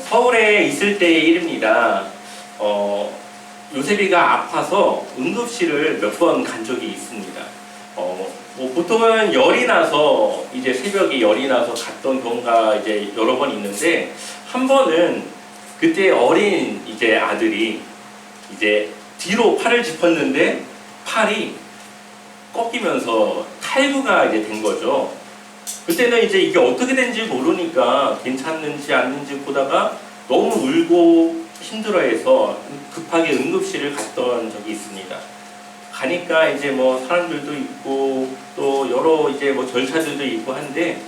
서울에 있을 때의 일입니다. 요셉이가 아파서 응급실을 몇 번 간 적이 있습니다. 뭐 보통은 열이 나서 이제 새벽에 열이 나서 갔던 경우가 이제 여러 번 있는데, 한 번은 그때 어린 이제 아들이 이제 뒤로 팔을 짚었는데 팔이 꺾이면서 탈구가 이제 된 거죠. 그때는 이제 이게 어떻게 된지 모르니까 괜찮는지 아닌지 보다가 너무 울고 힘들어해서 급하게 응급실을 갔던 적이 있습니다. 가니까 이제 뭐 사람들도 있고 또 여러 이제 뭐 절차들도 있고 한데,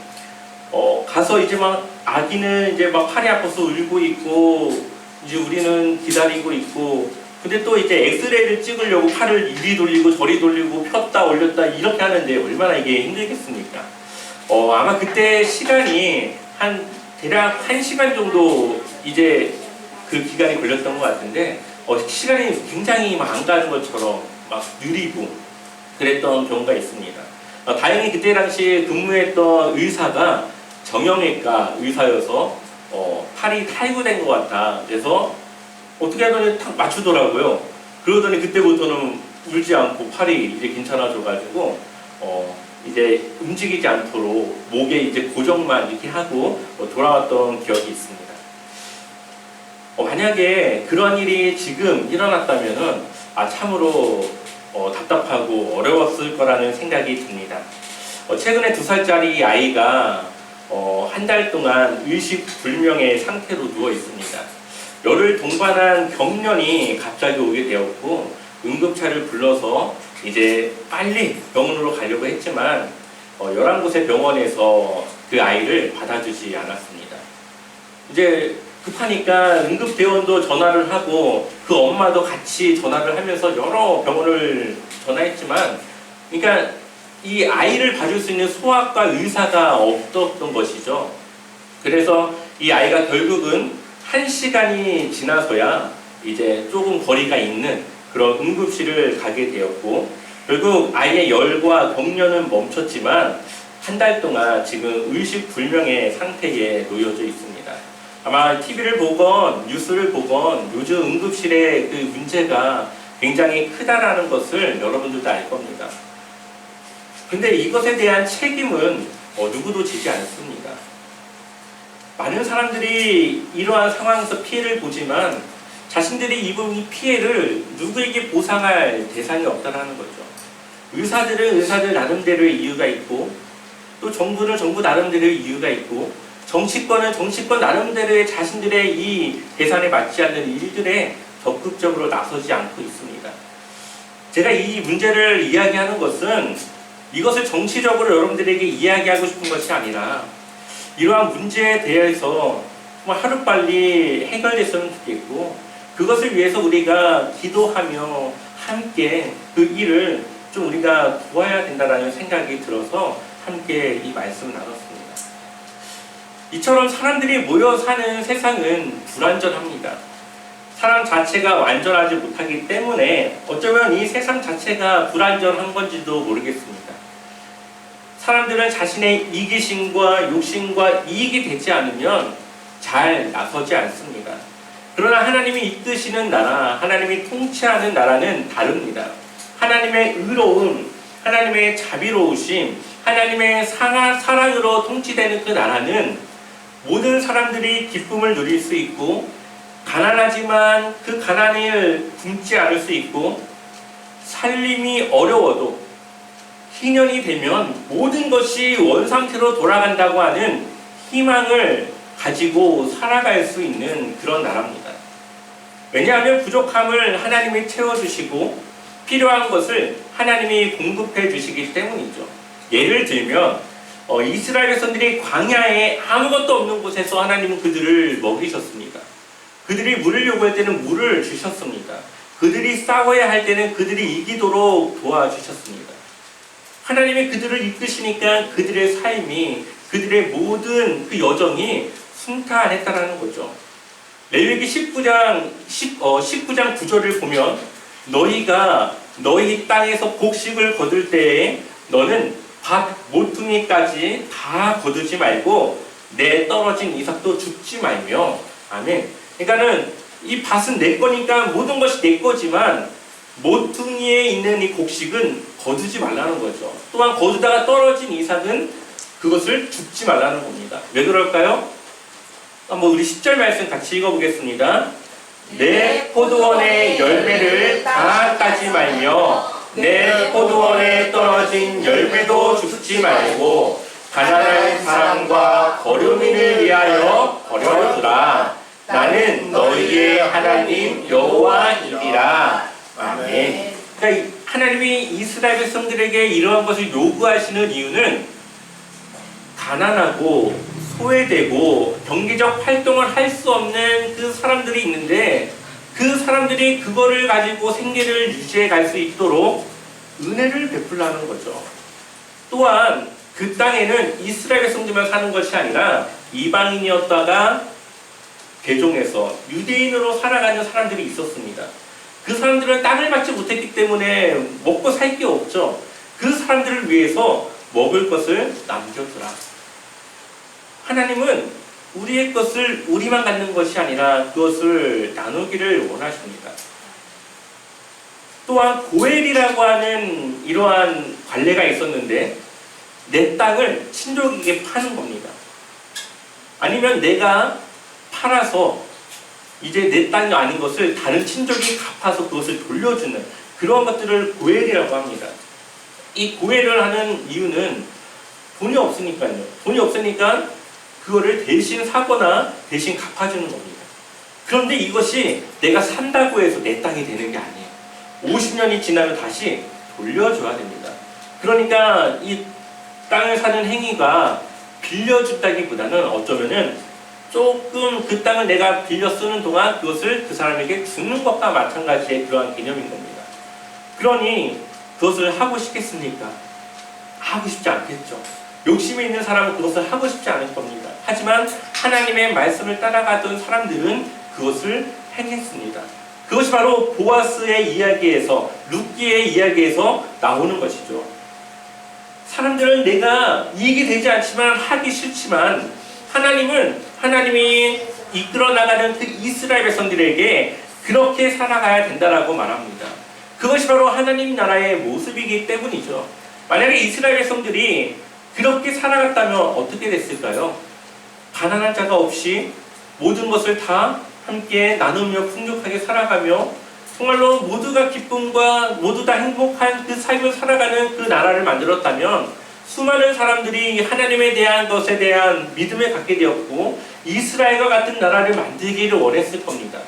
가서 이제 막 아기는 이제 막 팔이 아파서 울고 있고 이제 우리는 기다리고 있고, 근데 또 이제 엑스레이를 찍으려고 팔을 이리 돌리고 저리 돌리고 폈다 올렸다 이렇게 하는데 얼마나 이게 힘들겠습니까? 아마 그때 시간이 대략 1시간 정도 이제 그 기간이 걸렸던 것 같은데, 시간이 굉장히 막 안 가는 것처럼 막 느리고 그랬던 경우가 있습니다. 다행히 그때 당시 근무했던 의사가 정형외과 의사여서 팔이 탈구된 것 같다. 그래서 어떻게 하더니 탁 맞추더라고요. 그러더니 그때부터는 울지 않고 팔이 이제 괜찮아져가지고 이제 움직이지 않도록 목에 이제 고정만 이렇게 하고 돌아왔던 기억이 있습니다. 만약에 그런 일이 지금 일어났다면은 참으로 답답하고 어려웠을 거라는 생각이 듭니다. 최근에 2살짜리 아이가 한 달 동안 의식불명의 상태로 누워 있습니다. 열을 동반한 경련이 갑자기 오게 되었고, 응급차를 불러서 이제 빨리 병원으로 가려고 했지만 11곳의 병원에서 그 아이를 받아주지 않았습니다. 이제 급하니까 응급대원도 전화를 하고 그 엄마도 같이 전화를 하면서 여러 병원을 전화했지만, 그러니까 이 아이를 봐줄 수 있는 소아과 의사가 없었던 것이죠. 그래서 이 아이가 결국은 1시간이 지나서야 이제 조금 거리가 있는 그런 응급실을 가게 되었고, 결국 아이의 열과 경련은 멈췄지만 한 달 동안 지금 의식불명의 상태에 놓여져 있습니다. 아마 TV를 보건 뉴스를 보건 요즘 응급실의 그 문제가 굉장히 크다라는 것을 여러분들도 알 겁니다. 근데 이것에 대한 책임은 누구도 지지 않습니다. 많은 사람들이 이러한 상황에서 피해를 보지만 자신들이 입은 이 피해를 누구에게 보상할 대상이 없다는 거죠. 의사들은 의사들 나름대로의 이유가 있고, 또 정부는 정부 나름대로의 이유가 있고, 정치권은 정치권 나름대로의 자신들의 이 대상에 맞지 않는 일들에 적극적으로 나서지 않고 있습니다. 제가 이 문제를 이야기하는 것은 이것을 정치적으로 여러분들에게 이야기하고 싶은 것이 아니라, 이러한 문제에 대해서 하루빨리 해결됐으면 좋겠고, 그것을 위해서 우리가 기도하며 함께 그 일을 좀 우리가 도와야 된다는 생각이 들어서 함께 이 말씀을 나눴습니다. 이처럼 사람들이 모여 사는 세상은 불완전합니다. 사람 자체가 완전하지 못하기 때문에 어쩌면 이 세상 자체가 불완전한 건지도 모르겠습니다. 사람들은 자신의 이기심과 욕심과 이익이 되지 않으면 잘 나서지 않습니다. 그러나 하나님이 이끄시는 나라, 하나님이 통치하는 나라는 다릅니다. 하나님의 의로움, 하나님의 자비로우심, 하나님의 사랑으로 통치되는 그 나라는 모든 사람들이 기쁨을 누릴 수 있고, 가난하지만 그 가난을 굶지 않을 수 있고, 살림이 어려워도 희년이 되면 모든 것이 원상태로 돌아간다고 하는 희망을 가지고 살아갈 수 있는 그런 나라입니다. 왜냐하면 부족함을 하나님이 채워주시고 필요한 것을 하나님이 공급해 주시기 때문이죠. 예를 들면 이스라엘 백성들이 광야에 아무것도 없는 곳에서 하나님은 그들을 먹이셨습니다. 그들이 물을 요구할 때는 물을 주셨습니다. 그들이 싸워야 할 때는 그들이 이기도록 도와주셨습니다. 하나님이 그들을 이끄시니까 그들의 삶이, 그들의 모든 그 여정이 순탄했다라는 거죠. 레위기 19장 9절을 보면, 너희가 너희 땅에서 곡식을 거둘 때에 너는 밭 모퉁이까지 다 거두지 말고 내 떨어진 이삭도 줍지 말며 아멘. 그러니까는 이 밭은 내 거니까 모든 것이 내 거지만 모퉁이에 있는 이 곡식은 거두지 말라는 거죠. 또한 거두다가 떨어진 이삭은 그것을 줍지 말라는 겁니다. 왜 그럴까요? 한번 우리 10절 말씀 같이 읽어보겠습니다. 내 포도원의 열매를 다 따지 말며 내 포도원에 떨어진 열매도 줍지 말고 가난한 사람과 거류민을 위하여 버려두라. 나는 너희의 하나님 여호와이니라. 아멘. 그러니까 하나님이 이스라엘 백성들에게 이러한 것을 요구하시는 이유는 가난하고 소외되고 경제적 활동을 할 수 없는 그 사람들이 있는데 그 사람들이 그거를 가지고 생계를 유지해 갈 수 있도록 은혜를 베풀라는 거죠. 또한 그 땅에는 이스라엘 백성들만 사는 것이 아니라 이방인이었다가 개종해서 유대인으로 살아가는 사람들이 있었습니다. 그 사람들은 땅을 받지 못했기 때문에 먹고 살 게 없죠. 그 사람들을 위해서 먹을 것을 남겨두라. 하나님은 우리의 것을 우리만 갖는 것이 아니라 그것을 나누기를 원하십니다. 또한 고엘이라고 하는 이러한 관례가 있었는데 내 땅을 친족에게 파는 겁니다. 아니면 내가 팔아서 이제 내 땅이 아닌 것을 다른 친족이 갚아서 그것을 돌려주는 그러한 것들을 고엘이라고 합니다. 이 고엘을 하는 이유는 돈이 없으니까요. 돈이 없으니까 그거를 대신 사거나 대신 갚아주는 겁니다. 그런데 이것이 내가 산다고 해서 내 땅이 되는 게 아니에요. 50년이 지나면 다시 돌려줘야 됩니다. 그러니까 이 땅을 사는 행위가 빌려준다기보다는 어쩌면은 조금 그 땅을 내가 빌려 쓰는 동안 그것을 그 사람에게 주는 것과 마찬가지의 그러한 개념인 겁니다. 그러니 그것을 하고 싶겠습니까? 하고 싶지 않겠죠. 욕심이 있는 사람은 그것을 하고 싶지 않을 겁니다. 하지만 하나님의 말씀을 따라가던 사람들은 그것을 행했습니다. 그것이 바로 보아스의 이야기에서 룻기의 이야기에서 나오는 것이죠. 사람들은 내가 이익이 되지 않지만 하기 싫지만 하나님이 이끌어 나가는 그 이스라엘 백성들에게 그렇게 살아가야 된다라고 말합니다. 그것이 바로 하나님 나라의 모습이기 때문이죠. 만약에 이스라엘 백성들이 그렇게 살아갔다면 어떻게 됐을까요? 가난한 자가 없이 모든 것을 다 함께 나누며 풍족하게 살아가며 정말로 모두가 기쁨과 모두 다 행복한 그 삶을 살아가는 그 나라를 만들었다면 수많은 사람들이 하나님에 대한 것에 대한 믿음을 갖게 되었고 이스라엘과 같은 나라를 만들기를 원했을 겁니다.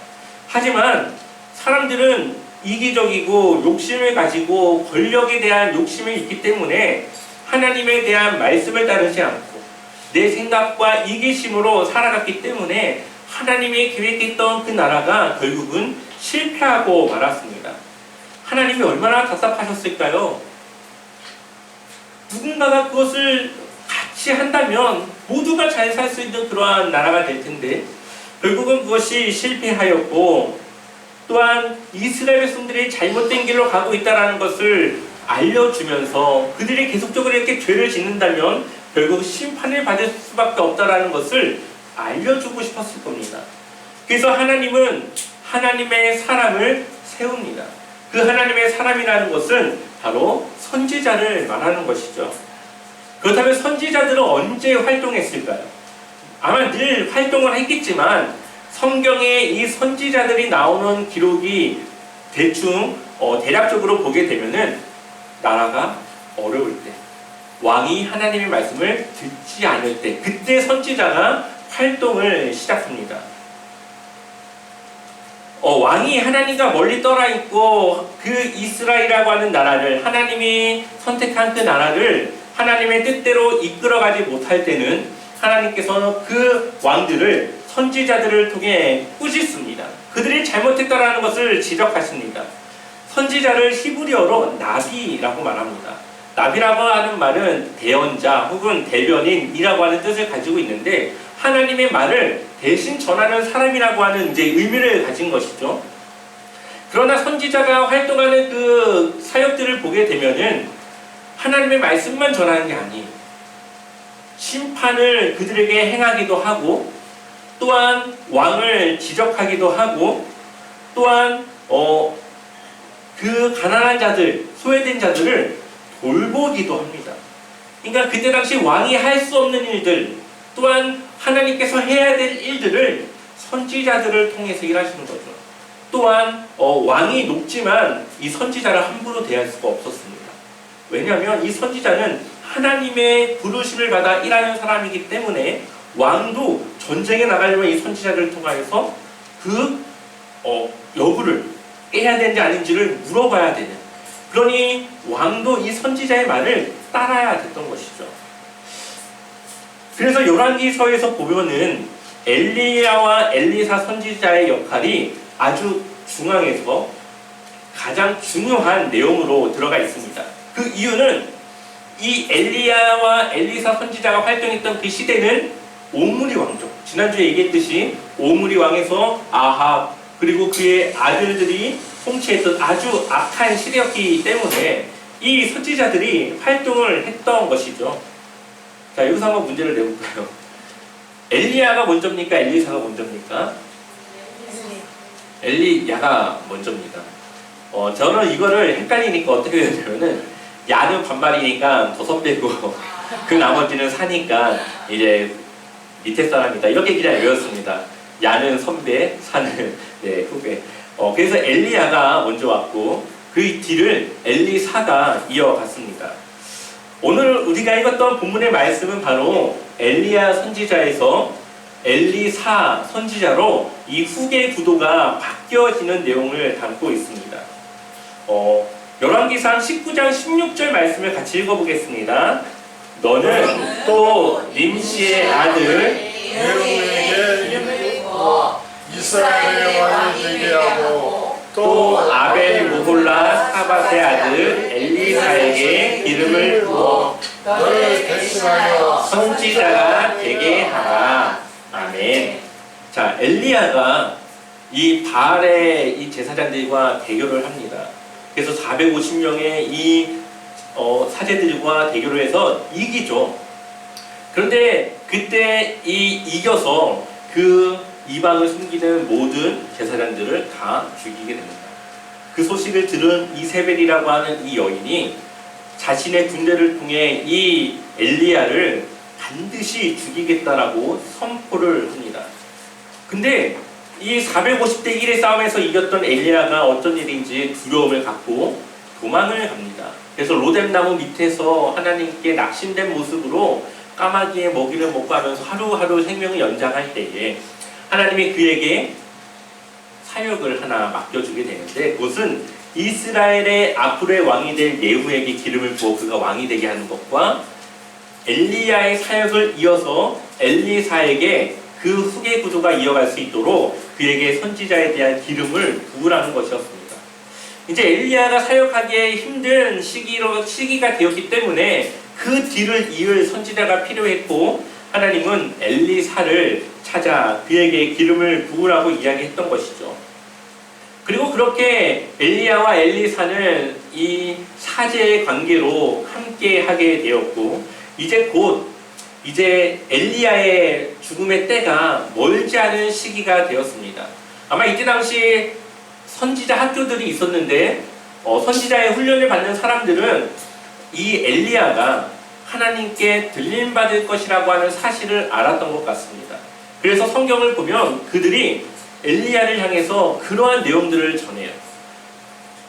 하지만 사람들은 이기적이고 욕심을 가지고 권력에 대한 욕심이 있기 때문에 하나님에 대한 말씀을 따르지 않고 내 생각과 이기심으로 살아갔기 때문에 하나님이 계획했던 그 나라가 결국은 실패하고 말았습니다. 하나님이 얼마나 답답하셨을까요? 누군가가 그것을 같이 한다면 모두가 잘 살 수 있는 그러한 나라가 될 텐데 결국은 그것이 실패하였고 또한 이스라엘 백성들이 잘못된 길로 가고 있다는 것을 알려주면서 그들이 계속적으로 이렇게 죄를 짓는다면 결국 심판을 받을 수밖에 없다는 것을 알려주고 싶었을 겁니다. 그래서 하나님은 하나님의 사람을 세웁니다. 그 하나님의 사람이라는 것은 바로 선지자를 말하는 것이죠. 그렇다면 선지자들은 언제 활동했을까요? 아마 늘 활동을 했겠지만 성경에 이 선지자들이 나오는 기록이 대충 대략적으로 보게 되면은 나라가 어려울 때, 왕이 하나님의 말씀을 듣지 않을 때, 그때 선지자가 활동을 시작합니다. 왕이 하나님과 멀리 떠나 있고 그 이스라엘이라고 하는 나라를 하나님이 선택한 그 나라를 하나님의 뜻대로 이끌어가지 못할 때는 하나님께서는 그 왕들을 선지자들을 통해 꾸짖습니다. 그들이 잘못했다라는 것을 지적하십니다. 선지자를 히브리어로 나비라고 말합니다. 나비라고 하는 말은 대언자 혹은 대변인이라고 하는 뜻을 가지고 있는데 하나님의 말을 대신 전하는 사람이라고 하는 이제 의미를 가진 것이죠. 그러나 선지자가 활동하는 그 사역들을 보게 되면은 하나님의 말씀만 전하는 게 아니에요. 심판을 그들에게 행하기도 하고 또한 왕을 지적하기도 하고, 또한 그 가난한 자들, 소외된 자들을 돌보기도 합니다. 그러니까 그때 당시 왕이 할 수 없는 일들, 또한 하나님께서 해야 될 일들을 선지자들을 통해서 일하시는 거죠. 또한 왕이 높지만 이 선지자를 함부로 대할 수가 없었습니다. 왜냐하면 이 선지자는 하나님의 부르심을 받아 일하는 사람이기 때문에 왕도 전쟁에 나가려면 이 선지자를 통하여서 그 여부를 깨야 되는지 아닌지를 물어봐야 되는, 그러니 왕도 이 선지자의 말을 따라야 됐던 것이죠. 그래서 열왕기서에서 보면은 엘리야와 엘리사 선지자의 역할이 아주 중앙에서 가장 중요한 내용으로 들어가 있습니다. 그 이유는 이 엘리야와 엘리사 선지자가 활동했던 그 시대는 오므리 왕조, 지난주에 얘기했듯이 오므리 왕에서 아합 그리고 그의 아들들이 통치했던 아주 악한 시대였기 때문에 이 선지자들이 활동을 했던 것이죠. 자, 여기서 한번 문제를 내볼까요? 엘리야가 먼저입니까? 엘리사가 먼저입니까? 엘리야가 먼저입니다. 저는 이거를 헷갈리니까 어떻게 되냐면은 야는 반말이니까 더 선배고 그 나머지는 사니까 이제 밑에 사람이다, 이렇게 그냥 외웠습니다. 야는 선배, 사는 후배. 그래서 엘리야가 먼저 왔고 그 뒤를 엘리사가 이어갔습니다. 오늘 우리가 읽었던 본문의 말씀은 바로 엘리야 선지자에서 엘리사 선지자로 이 후계 구도가 바뀌어지는 내용을 담고 있습니다. 열왕기상 19장 16절 말씀을 같이 읽어보겠습니다. 너는 또 님시의 아들 예후에게 이름을 부어 이스라엘의 왕이 되게 하고 또 아벨 무홀라 사밧의 아들 엘리사에게 기름을 부어 너를 대신하여 선지자가 되게 하라. 아멘. 자, 엘리야가 이 바알의 이 제사장들과 대결을 합니다. 그래서 450명의 이 사제들과 대결을 해서 이기죠. 그런데 그때 이겨서 그 이방을 숨기는 모든 제사장들을 다 죽이게 됩니다. 그 소식을 들은 이세벨이라고 하는 이 여인이 자신의 군대를 통해 이 엘리야를 반드시 죽이겠다라고 선포를 합니다. 근데 이 450대 1의 싸움에서 이겼던 엘리야가 어떤 일인지 두려움을 갖고 도망을 갑니다. 그래서 로뎀나무 밑에서 하나님께 낙심된 모습으로 까마귀의 먹이를 먹고 하면서 하루하루 생명을 연장할 때에 하나님이 그에게 사역을 하나 맡겨주게 되는데, 그것은 이스라엘의 앞으로의 왕이 될 예후에게 기름을 부어 그가 왕이 되게 하는 것과 엘리야의 사역을 이어서 엘리사에게 그 후계 구조가 이어갈 수 있도록 그에게 선지자에 대한 기름을 부으라는 것이었습니다. 이제 엘리야가 사역하기에 힘든 시기가 되었기 때문에 그 뒤를 이을 선지자가 필요했고, 하나님은 엘리사를 찾아 그에게 기름을 부으라고 이야기했던 것이죠. 그리고 그렇게 엘리야와 엘리사는 이 사제의 관계로 함께 하게 되었고, 이제 엘리야의 죽음의 때가 멀지 않은 시기가 되었습니다. 아마 이때 당시 선지자 학교들이 있었는데 선지자의 훈련을 받는 사람들은 이 엘리야가 하나님께 들림받을 것이라고 하는 사실을 알았던 것 같습니다. 그래서 성경을 보면 그들이 엘리야를 향해서 그러한 내용들을 전해요.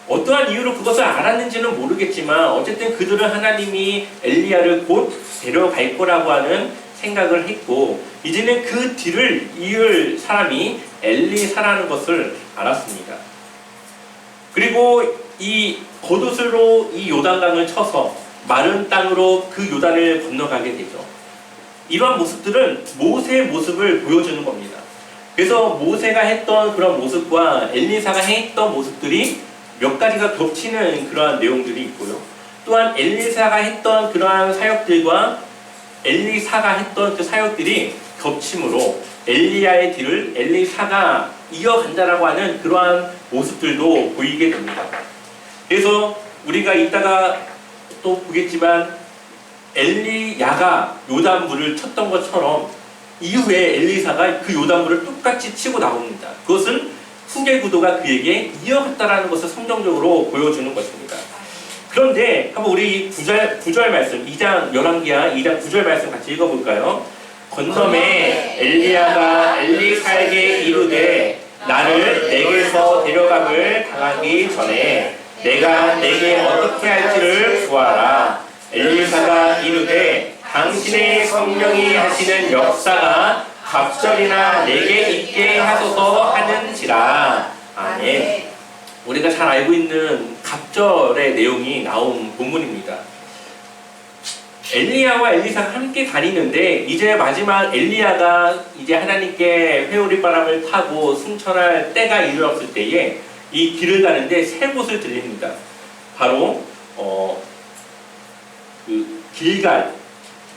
어떠한 이유로 그것을 알았는지는 모르겠지만 어쨌든 그들은 하나님이 엘리야를 곧 데려갈 거라고 하는 생각을 했고, 이제는 그 뒤를 이을 사람이 엘리사라는 것을 알았습니다. 그리고 이 겉옷으로 이 요단강을 쳐서 마른 땅으로 그 요단을 건너가게 되죠. 이러한 모습들은 모세의 모습을 보여주는 겁니다. 그래서 모세가 했던 그런 모습과 엘리사가 했던 모습들이 몇 가지가 겹치는 그러한 내용들이 있고요. 또한 엘리사가 했던 그러한 사역들과 엘리사가 했던 그 사역들이 겹침으로 엘리야의 뒤를 엘리사가 이어간다라고 하는 그러한 모습들도 보이게 됩니다. 그래서 우리가 이따가 또 보겠지만 엘리야가 요단물을 쳤던 것처럼 이후에 엘리사가 그 요단물을 똑같이 치고 나옵니다. 그것은 후계 구도가 그에게 이어갔다라는 것을 성경적으로 보여주는 것입니다. 그런데 한번 우리 구절 말씀 2장 열왕기하 2장 9절 말씀 같이 읽어볼까요? 건너매 엘리야가 엘리사에게 이르되 나를 내게서 데려감을 당하기 전에 내가 내게 어떻게 할지를 구하라. 엘리사가 이르되 당신의 성령이 하시는 역사가 갑절이나 내게 있게 하소서 하는지라. 아멘. 우리가 잘 알고 있는 갑절의 내용이 나온 본문입니다. 엘리야와 엘리사가 함께 다니는데 이제 마지막 엘리야가 이제 하나님께 회오리바람을 타고 승천할 때가 이르렀을 때에 이 길을 가는데 세 곳을 들립니다. 바로 그 길갈,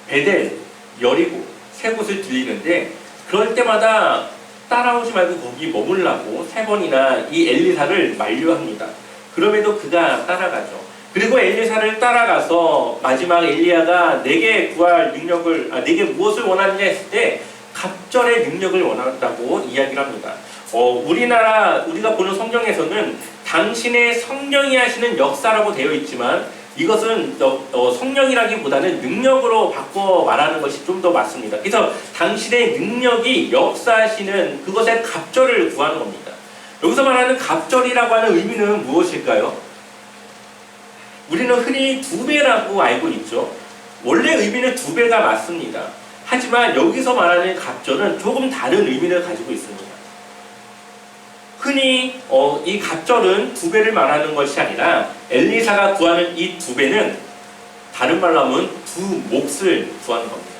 베델, 여리고 세 곳을 들리는데 그럴 때마다 따라오지 말고 거기 머물라고 세 번이나 이 엘리사를 만류합니다. 그럼에도 그가 따라가죠. 그리고 엘리사를 따라가서 마지막 엘리야가 내게 구할 능력을 내게 무엇을 원하느냐 했을 때 갑절의 능력을 원한다고 이야기를 합니다. 우리가 보는 성경에서는 당신의 성령이 하시는 역사라고 되어 있지만 이것은 성령이라기보다는 능력으로 바꿔 말하는 것이 좀 더 맞습니다. 그래서 당신의 능력이 역사하시는 그것의 갑절을 구하는 겁니다. 여기서 말하는 갑절이라고 하는 의미는 무엇일까요? 우리는 흔히 2배라고 알고 있죠. 원래 의미는 2배가 맞습니다. 하지만 여기서 말하는 갑절은 조금 다른 의미를 가지고 있습니다. 흔히 이 갑절은 2배를 말하는 것이 아니라 엘리사가 구하는 이 2배는 다른 말로 하면 2몫을 구하는 겁니다.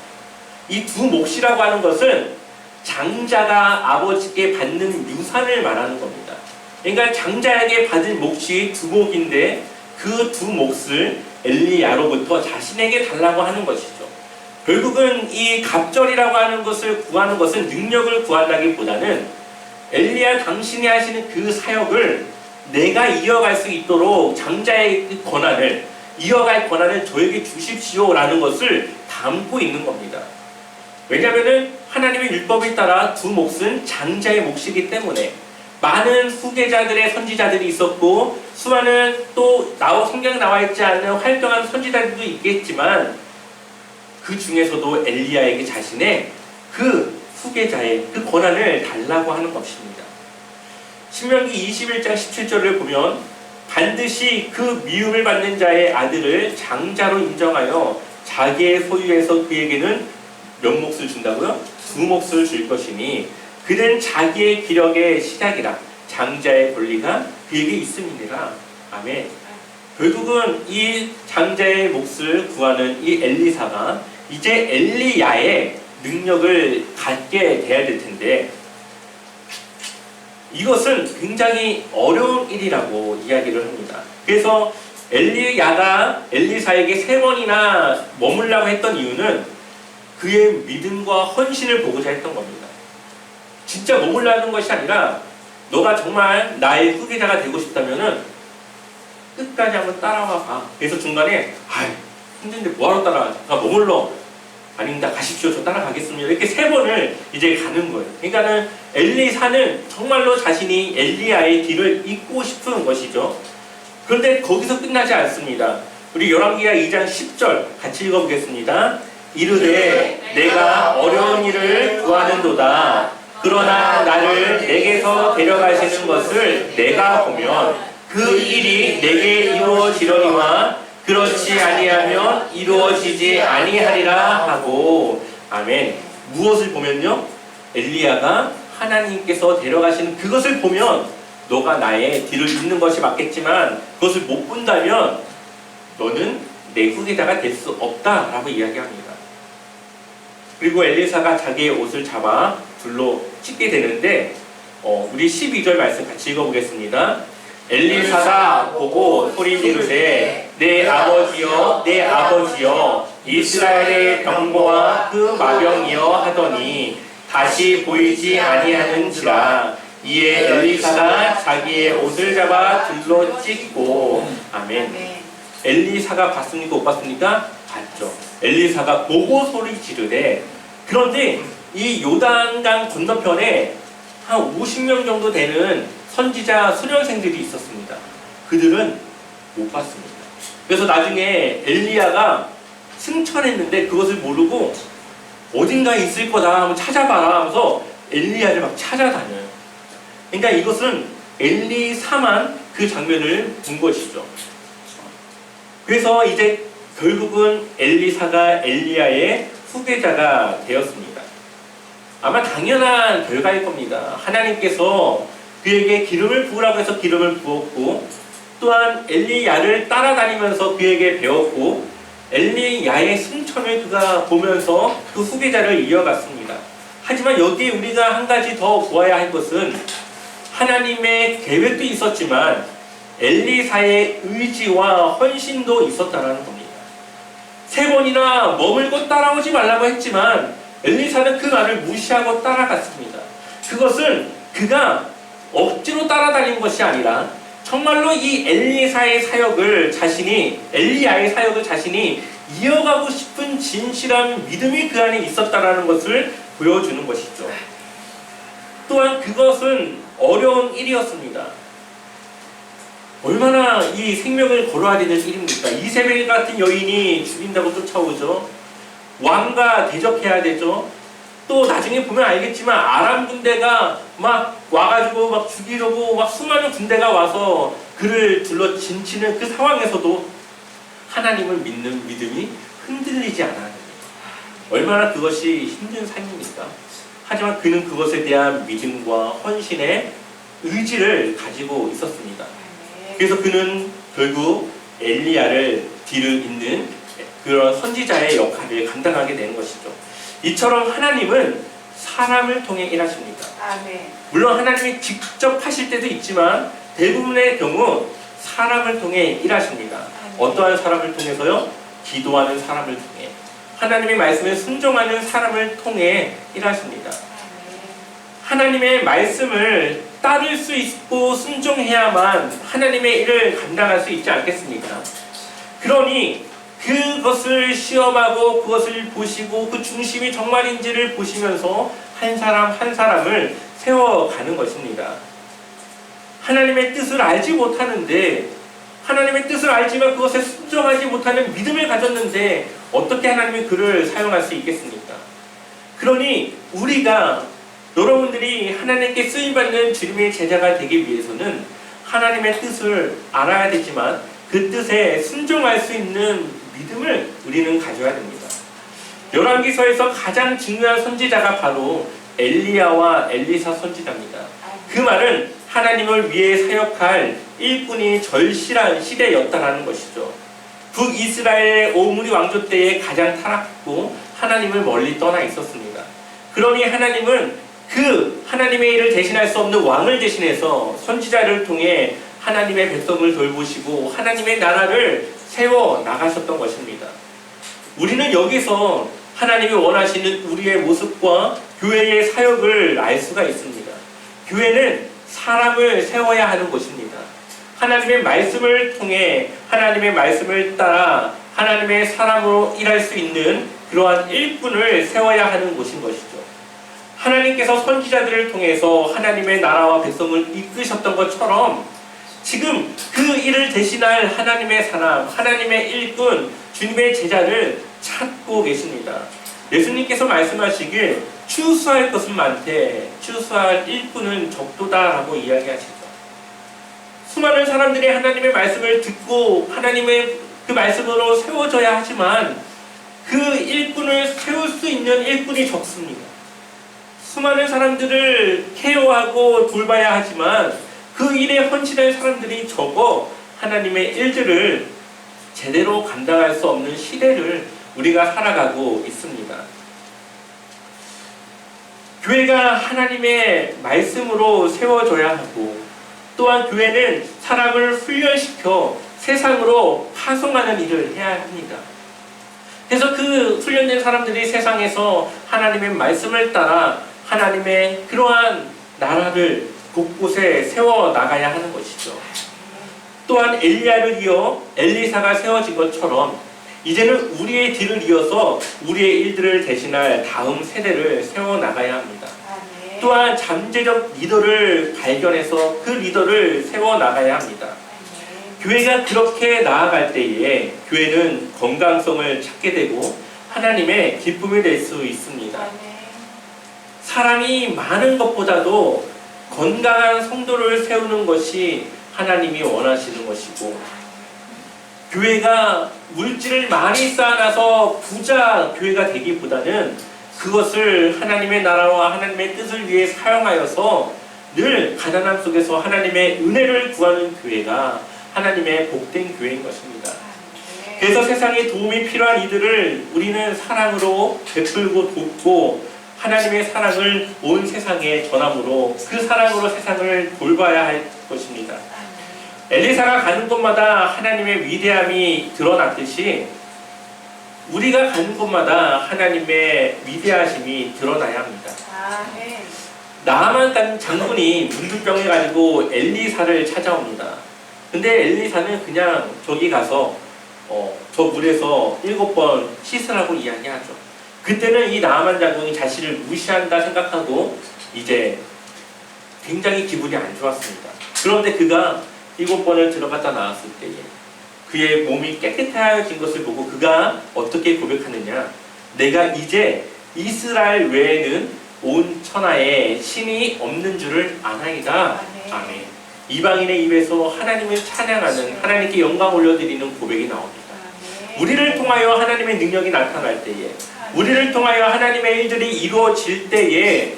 이 2몫이라고 하는 것은 장자가 아버지께 받는 유산을 말하는 겁니다. 그러니까 장자에게 받은 몫이 2몫인데 그 2몫을 엘리야로부터 자신에게 달라고 하는 것이죠. 결국은 이 갑절이라고 하는 것을 구하는 것은 능력을 구한다기보다는 엘리야 당신이 하시는 그 사역을 내가 이어갈 수 있도록 장자의 그 권한을 이어갈 권한을 저에게 주십시오라는 것을 담고 있는 겁니다. 왜냐하면 하나님의 율법에 따라 2몫은 장자의 몫이기 때문에 많은 후계자들의 선지자들이 있었고 수많은 또 성경에 나와 있지 않은 활동한 선지자들도 있겠지만 그 중에서도 엘리야에게 자신의 그 후계자의 그 권한을 달라고 하는 것입니다. 신명기 21장 17절을 보면 반드시 그 미움을 받는 자의 아들을 장자로 인정하여 자기의 소유에서 그에게는 몇 몫을 준다고요? 2몫을 줄 것이니 그는 자기의 기력의 시작이라 장자의 권리가 그에게 있음이니라. 아멘. 결국은 이 장자의 몫을 구하는 이 엘리사가 이제 엘리야의 능력을 갖게 돼야 될 텐데 이것은 굉장히 어려운 일이라고 이야기를 합니다. 그래서 엘리야가 엘리사에게 3번이나 머물라고 했던 이유는 그의 믿음과 헌신을 보고자 했던 겁니다. 진짜 머물라는 것이 아니라 너가 정말 나의 후계자가 되고 싶다면은 끝까지 한번 따라와 봐. 그래서 중간에 힘든데 뭐하러 따라와? 머물러. 아닙니다. 가십시오. 저 따라가겠습니다. 이렇게 3번을 이제 가는 거예요. 그러니까는 엘리사는 정말로 자신이 엘리야의 뒤를 잇고 싶은 것이죠. 그런데 거기서 끝나지 않습니다. 우리 열왕기하 2장 10절 같이 읽어보겠습니다. 이르되 내가 어려운 일을 구하는도다. 그러나 나를 내게서 데려가시는 것을 내가 보면 그 일이 내게 이루어지려니와 그렇지 아니하면 이루어지지 아니하리라 하고. 아멘. 무엇을 보면요? 엘리야가 하나님께서 데려가시는 그것을 보면 너가 나의 뒤를 잇는 것이 맞겠지만 그것을 못 본다면 너는 내 후계자가 될 수 없다라고 이야기합니다. 그리고 엘리사가 자기의 옷을 잡아 둘로 찢게 되는데 우리 12절 말씀 같이 읽어보겠습니다. 엘리사가 보고 소리 지르되 내 아버지여 내 아버지여 이스라엘의 병거와 그 마병이여 하더니 다시 보이지 아니하는지라. 이에 엘리사가 자기의 옷을 잡아 둘로 찢고. 아멘. 엘리사가 봤습니까? 못 봤습니까? 봤죠. 엘리사가 보고 소리 지르되 그런데 이 요단강 건너편에 한 50명 정도 되는 선지자 수련생들이 있었습니다. 그들은 못 봤습니다. 그래서 나중에 엘리야가 승천했는데 그것을 모르고 어딘가에 있을 거다 한번 찾아봐라 하면서 엘리야를 막 찾아다녀요. 그러니까 이것은 엘리사만 그 장면을 본 것이죠. 그래서 이제 결국은 엘리사가 엘리야의 후계자가 되었습니다. 아마 당연한 결과일 겁니다. 하나님께서 그에게 기름을 부으라고 해서 기름을 부었고, 또한 엘리야를 따라다니면서 그에게 배웠고, 엘리야의 승천을 그가 보면서 그 후계자를 이어갔습니다. 하지만 여기에 우리가 한 가지 더 보아야 할 것은 하나님의 계획도 있었지만 엘리사의 의지와 헌신도 있었다는 겁니다. 3번이나 머물고 따라오지 말라고 했지만 엘리사는 그 말을 무시하고 따라갔습니다. 그것은 그가 억지로 따라다닌 것이 아니라 정말로 이 엘리야의 사역을 자신이 이어가고 싶은 진실한 믿음이 그 안에 있었다라는 것을 보여주는 것이죠. 또한 그것은 어려운 일이었습니다. 얼마나 이 생명을 걸어야 되는 일입니까? 이세벨 같은 여인이 죽인다고 쫓아오죠. 왕과 대적해야 되죠. 또 나중에 보면 알겠지만 아람 군대가 막 와가지고 막 죽이려고 막 수많은 군대가 와서 그를 둘러 진치는 그 상황에서도 하나님을 믿는 믿음이 흔들리지 않아야 됩니다. 얼마나 그것이 힘든 삶입니까? 하지만 그는 그것에 대한 믿음과 헌신의 의지를 가지고 있었습니다. 그래서 그는 결국 엘리야를 뒤를 잇는 그런 선지자의 역할을 감당하게 되는 것이죠. 이처럼 하나님은 사람을 통해 일하십니다. 아멘. 물론 하나님이 직접 하실 때도 있지만 대부분의 경우 사람을 통해 일하십니다. 어떠한 사람을 통해서요? 기도하는 사람을 통해, 하나님의 말씀에 순종하는 사람을 통해 일하십니다. 하나님의 말씀을 따를 수 있고 순종해야만 하나님의 일을 감당할 수 있지 않겠습니까? 그러니 그것을 시험하고 그것을 보시고 그 중심이 정말인지를 보시면서 한 사람 한 사람을 세워가는 것입니다. 하나님의 뜻을 알지 못하는데, 하나님의 뜻을 알지만 그것에 순종하지 못하는 믿음을 가졌는데 어떻게 하나님이 그를 사용할 수 있겠습니까? 그러니 여러분들이 하나님께 쓰임받는 주님의 제자가 되기 위해서는 하나님의 뜻을 알아야 되지만 그 뜻에 순종할 수 있는 믿음을 우리는 가져야 됩니다. 열왕기서에서 가장 중요한 선지자가 바로 엘리야와 엘리사 선지자입니다. 그 말은 하나님을 위해 사역할 일꾼이 절실한 시대였다라는 것이죠. 북이스라엘의 오므리 왕조 때에 가장 타락했고 하나님을 멀리 떠나 있었습니다. 그러니 하나님은 그 하나님의 일을 대신할 수 없는 왕을 대신해서 선지자를 통해 하나님의 백성을 돌보시고 하나님의 나라를 세워 나가셨던 것입니다. 우리는 여기서 하나님이 원하시는 우리의 모습과 교회의 사역을 알 수가 있습니다. 교회는 사람을 세워야 하는 곳입니다. 하나님의 말씀을 통해 하나님의 말씀을 따라 하나님의 사람으로 일할 수 있는 그러한 일꾼을 세워야 하는 곳인 것이죠. 하나님께서 선지자들을 통해서 하나님의 나라와 백성을 이끄셨던 것처럼 지금 그 일을 대신할 하나님의 사람, 하나님의 일꾼, 주님의 제자를 찾고 계십니다. 예수님께서 말씀하시길 추수할 것은 많되 추수할 일꾼은 적도다라고 이야기하시죠. 수많은 사람들이 하나님의 말씀을 듣고 하나님의 그 말씀으로 세워져야 하지만 그 일꾼을 세울 수 있는 일꾼이 적습니다. 수많은 사람들을 케어하고 돌봐야 하지만 그 일에 헌신할 사람들이 적어 하나님의 일들을 제대로 감당할 수 없는 시대를 우리가 살아가고 있습니다. 교회가 하나님의 말씀으로 세워져야 하고, 또한 교회는 사람을 훈련시켜 세상으로 파송하는 일을 해야 합니다. 그래서 그 훈련된 사람들이 세상에서 하나님의 말씀을 따라 하나님의 그러한 나라를 곳곳에 세워 나가야 하는 것이죠. 또한 엘리야를 이어 엘리사가 세워진 것처럼 이제는 우리의 뒤를 이어서 우리의 일들을 대신할 다음 세대를 세워나가야 합니다. 아멘. 또한 잠재적 리더를 발견해서 그 리더를 세워나가야 합니다. 아멘. 교회가 그렇게 나아갈 때에 교회는 건강성을 찾게 되고 하나님의 기쁨이 될 수 있습니다. 아멘. 사람이 많은 것보다도 건강한 성도를 세우는 것이 하나님이 원하시는 것이고, 교회가 물질을 많이 쌓아놔서 부자 교회가 되기보다는 그것을 하나님의 나라와 하나님의 뜻을 위해 사용하여서 늘 가난함 속에서 하나님의 은혜를 구하는 교회가 하나님의 복된 교회인 것입니다. 아멘. 그래서 세상에 도움이 필요한 이들을 우리는 사랑으로 베풀고 돕고 하나님의 사랑을 온 세상에 전함으로 그 사랑으로 세상을 돌봐야 할 것입니다. 아멘. 엘리사가 가는 곳마다 하나님의 위대함이 드러났듯이 우리가 가는 곳마다 하나님의 위대하심이 드러나야 합니다. 아멘. 나아만 간 장군이 문둥병에 가지고 엘리사를 찾아옵니다. 근데 엘리사는 그냥 저기 가서 저 물에서 7번 씻으라고 이야기하죠. 그때는 이 나아만 장군이 자신을 무시한다 생각하고 이제 굉장히 기분이 안 좋았습니다. 그런데 그가 7번을 들어갔다 나왔을 때에 그의 몸이 깨끗해진 것을 보고 그가 어떻게 고백하느냐, 내가 이제 이스라엘 외에는 온 천하에 신이 없는 줄을 아나이다. 아멘. 이방인의 입에서 하나님을 찬양하는, 하나님께 영광 올려드리는 고백이 나옵니다. 아멘. 우리를 통하여 하나님의 능력이 나타날 때에, 우리를 통하여 하나님의 일들이 이루어질 때에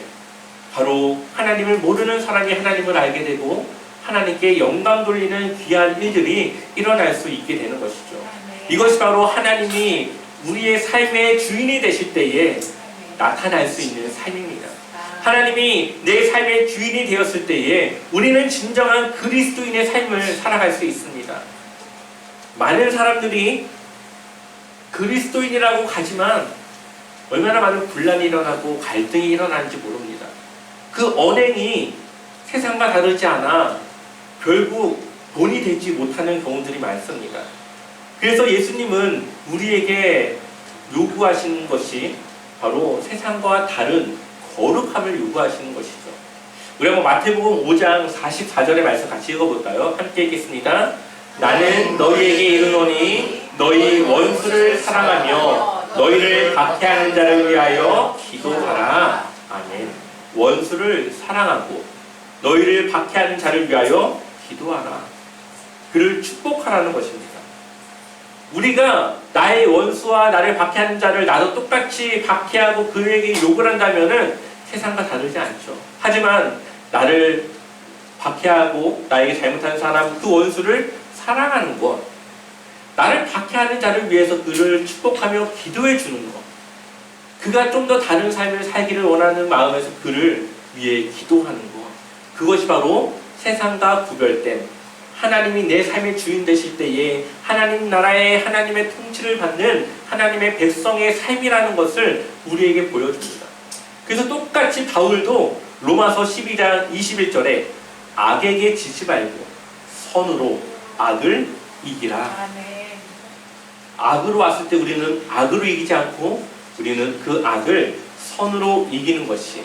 바로 하나님을 모르는 사람이 하나님을 알게 되고 하나님께 영광 돌리는 귀한 일들이 일어날 수 있게 되는 것이죠. 아멘. 이것이 바로 하나님이 우리의 삶의 주인이 되실 때에 아멘. 나타날 수 있는 삶입니다. 아멘. 하나님이 내 삶의 주인이 되었을 때에 우리는 진정한 그리스도인의 삶을 살아갈 수 있습니다. 많은 사람들이 그리스도인이라고 하지만 얼마나 많은 분란이 일어나고 갈등이 일어나는지 모릅니다. 그 언행이 세상과 다르지 않아 결국 본이 되지 못하는 경우들이 많습니다. 그래서 예수님은 우리에게 요구하시는 것이 바로 세상과 다른 거룩함을 요구하시는 것이죠. 우리 한번 마태복음 5장 44절의 말씀 같이 읽어볼까요? 함께 읽겠습니다. 나는 너희에게 이르노니 너희 원수를 사랑하며 너희를 박해하는 자를 위하여 기도하라. 아멘. 원수를 사랑하고 너희를 박해하는 자를 위하여 기도하라. 그를 축복하라는 것입니다. 우리가 나의 원수와 나를 박해하는 자를 나도 똑같이 박해하고 그에게 욕을 한다면은 세상과 다르지 않죠. 하지만 나를 박해하고 나에게 잘못하는 사람, 그 원수를 사랑하는 것, 나를 박해하는 자를 위해서 그를 축복하며 기도해 주는 것, 그가 좀 더 다른 삶을 살기를 원하는 마음에서 그를 위해 기도하는 것, 그것이 바로 세상과 구별된 하나님이 내 삶의 주인 되실 때에 하나님 나라의 하나님의 통치를 받는 하나님의 백성의 삶이라는 것을 우리에게 보여줍니다. 그래서 똑같이 바울도 로마서 12장 21절에 악에게 지지 말고 선으로 악을 이기라. 아멘. 악으로 왔을 때 우리는 악으로 이기지 않고 우리는 그 악을 선으로 이기는 것이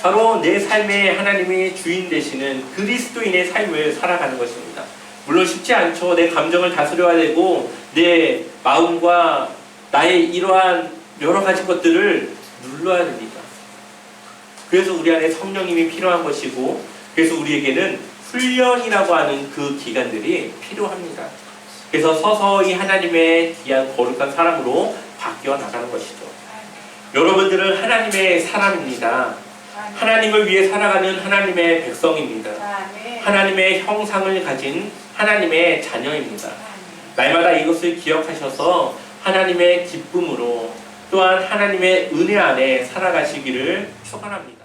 바로 내 삶의 하나님의 주인 되시는 그리스도인의 삶을 살아가는 것입니다. 물론 쉽지 않죠. 내 감정을 다스려야 되고 내 마음과 나의 이러한 여러 가지 것들을 눌러야 됩니다. 그래서 우리 안에 성령님이 필요한 것이고, 그래서 우리에게는 훈련이라고 하는 그 기간들이 필요합니다. 그래서 서서히 하나님의 귀한 거룩한 사람으로 바뀌어 나가는 것이죠. 여러분들은 하나님의 사람입니다. 하나님을 위해 살아가는 하나님의 백성입니다. 아멘. 하나님의 형상을 가진 하나님의 자녀입니다. 날마다 이것을 기억하셔서 하나님의 기쁨으로 또한 하나님의 은혜 안에 살아가시기를 축원합니다.